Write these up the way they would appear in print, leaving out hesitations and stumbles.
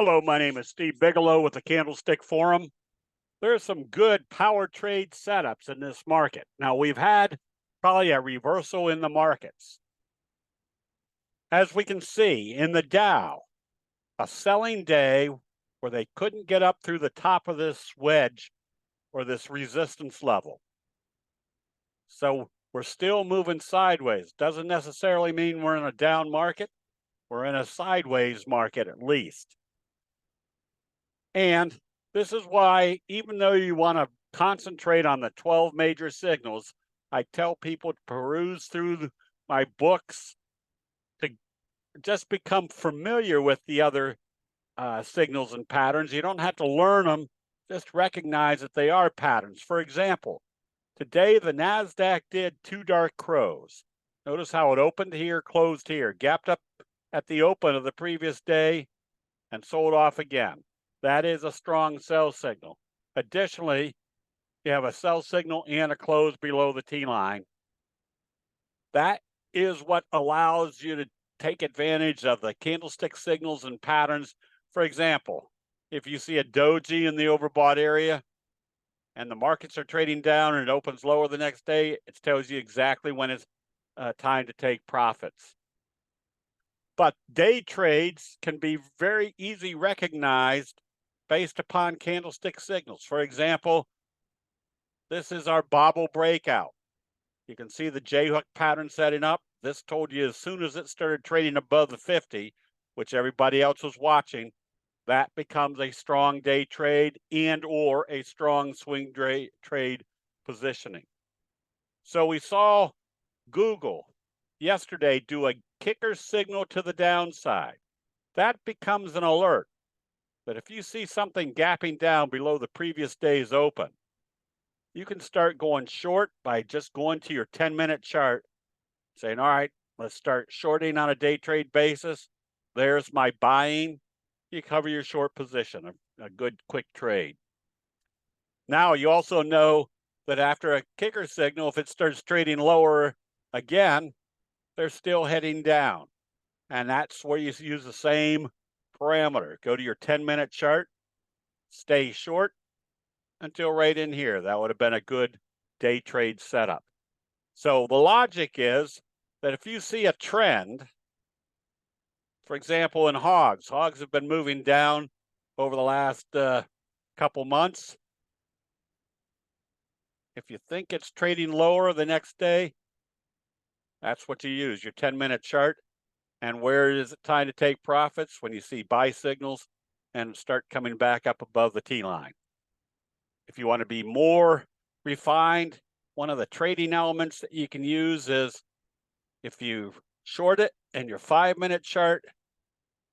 Hello, my name is Steve Bigelow with the Candlestick Forum. There's some good power trade setups in this market. Now, we've had probably a reversal in the markets. As we can see in the Dow, a selling day where they couldn't get up through the top of this wedge or this resistance level. So we're still moving sideways. Doesn't necessarily mean we're in a down market. We're in a sideways market at least. And this is why, even though you want to concentrate on the 12 major signals, I tell people to peruse through my books to just become familiar with the other signals and patterns. You don't have to learn them, just recognize that they are patterns. For example, today the NASDAQ did two dark crows. Notice how it opened here, closed here, gapped up at the open of the previous day, and sold off again. That is a strong sell signal. Additionally, you have a sell signal and a close below the T line. That is what allows you to take advantage of the candlestick signals and patterns. For example, if you see a Doji in the overbought area and the markets are trading down and it opens lower the next day, it tells you exactly when it's time to take profits. But day trades can be very easy recognized based upon candlestick signals. For example, this is our bobble breakout. You can see the J-hook pattern setting up. This told you as soon as it started trading above the 50, which everybody else was watching, that becomes a strong day trade and or a strong swing trade positioning. So we saw Google yesterday do a kicker signal to the downside. That becomes an alert. But if you see something gapping down below the previous day's open, you can start going short by just going to your 10-minute chart, saying, all right, let's start shorting on a day trade basis. There's my buying. You cover your short position, a good quick trade. Now, you also know that after a kicker signal, if it starts trading lower again, they're still heading down. And that's where you use the same parameter. Go to your 10-minute chart, stay short until right in here. That would have been a good day trade setup. So the logic is that if you see a trend, for example, in hogs have been moving down over the last couple months. If you think it's trading lower the next day, that's what you use, your 10-minute chart. And where is it time to take profits? When you see buy signals and start coming back up above the T line. If you want to be more refined, one of the trading elements that you can use is if you short it and your 5-minute chart,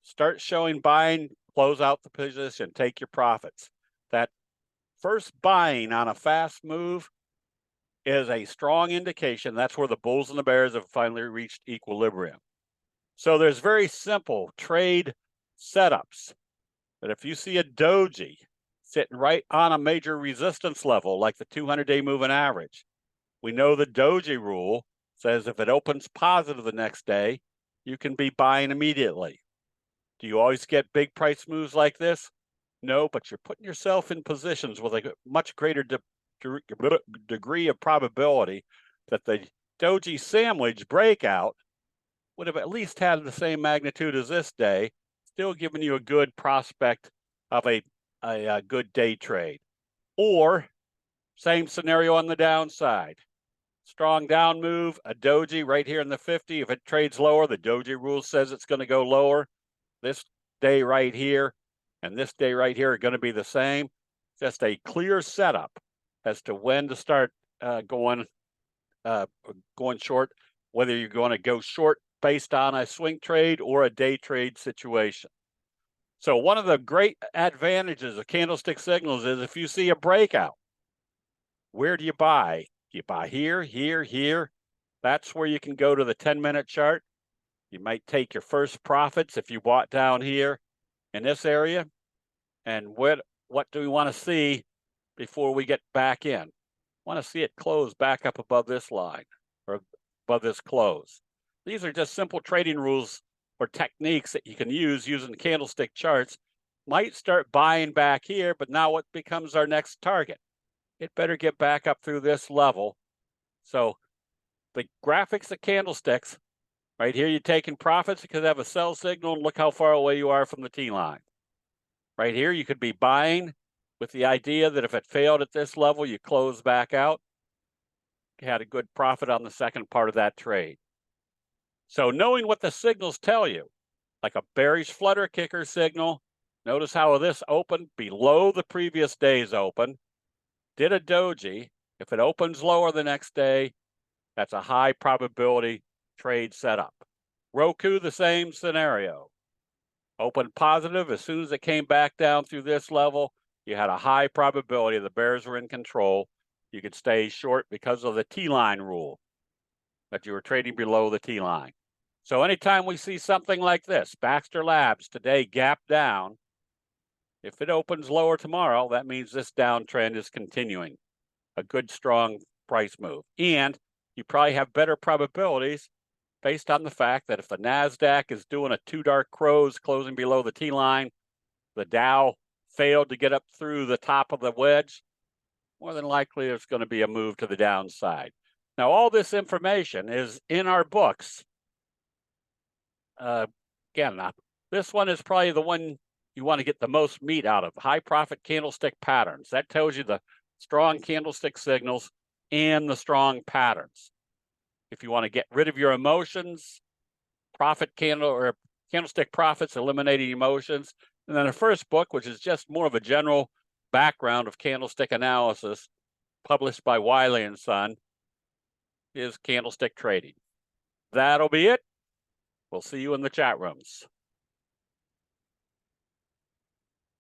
start showing buying, close out the position, take your profits. That first buying on a fast move is a strong indication. That's where the bulls and the bears have finally reached equilibrium. So there's very simple trade setups. But if you see a Doji sitting right on a major resistance level, like the 200-day moving average, we know the Doji rule says if it opens positive the next day, you can be buying immediately. Do you always get big price moves like this? No, but you're putting yourself in positions with a much greater degree of probability that the Doji sandwich breakout would have at least had the same magnitude as this day, still giving you a good prospect of a good day trade. Or same scenario on the downside. Strong down move, a Doji right here in the 50. If it trades lower, the Doji rule says it's going to go lower. This day right here and this day right here are going to be the same. Just a clear setup as to when to start going short, whether you're going to go short based on a swing trade or a day trade situation. So one of the great advantages of candlestick signals is if you see a breakout, where do you buy? You buy here, here, here. That's where you can go to the 10-minute chart. You might take your first profits if you bought down here in this area. And what do we want to see before we get back in? We want to see it close back up above this line or above this close. These are just simple trading rules or techniques that you can use using candlestick charts might start buying back here, but now what becomes our next target? It better get back up through this level. So the graphics of candlesticks, right here, you're taking profits because they have a sell signal, and look how far away you are from the T line. Right here, you could be buying with the idea that if it failed at this level, you close back out. You had a good profit on the second part of that trade. So knowing what the signals tell you, like a bearish flutter kicker signal, notice how this opened below the previous day's open, did a doji. If it opens lower the next day, that's a high probability trade setup. Roku, the same scenario. Opened positive. As soon as it came back down through this level, you had a high probability the bears were in control. You could stay short because of the T-line rule, that you were trading below the T-line. So anytime we see something like this, Baxter Labs today gap down, if it opens lower tomorrow, that means this downtrend is continuing. A good, strong price move. And you probably have better probabilities based on the fact that if the NASDAQ is doing a two dark crows closing below the T-line, the Dow failed to get up through the top of the wedge, more than likely there's going to be a move to the downside. Now, all this information is in our books. Again, this one is probably the one you want to get the most meat out of, high profit candlestick patterns. That tells you the strong candlestick signals and the strong patterns. If you want to get rid of your emotions, profit candle or candlestick profits, eliminating emotions. And then the first book, which is just more of a general background of candlestick analysis, published by Wiley and Son, is Candlestick Trading. That'll be it. We'll see you in the chat rooms.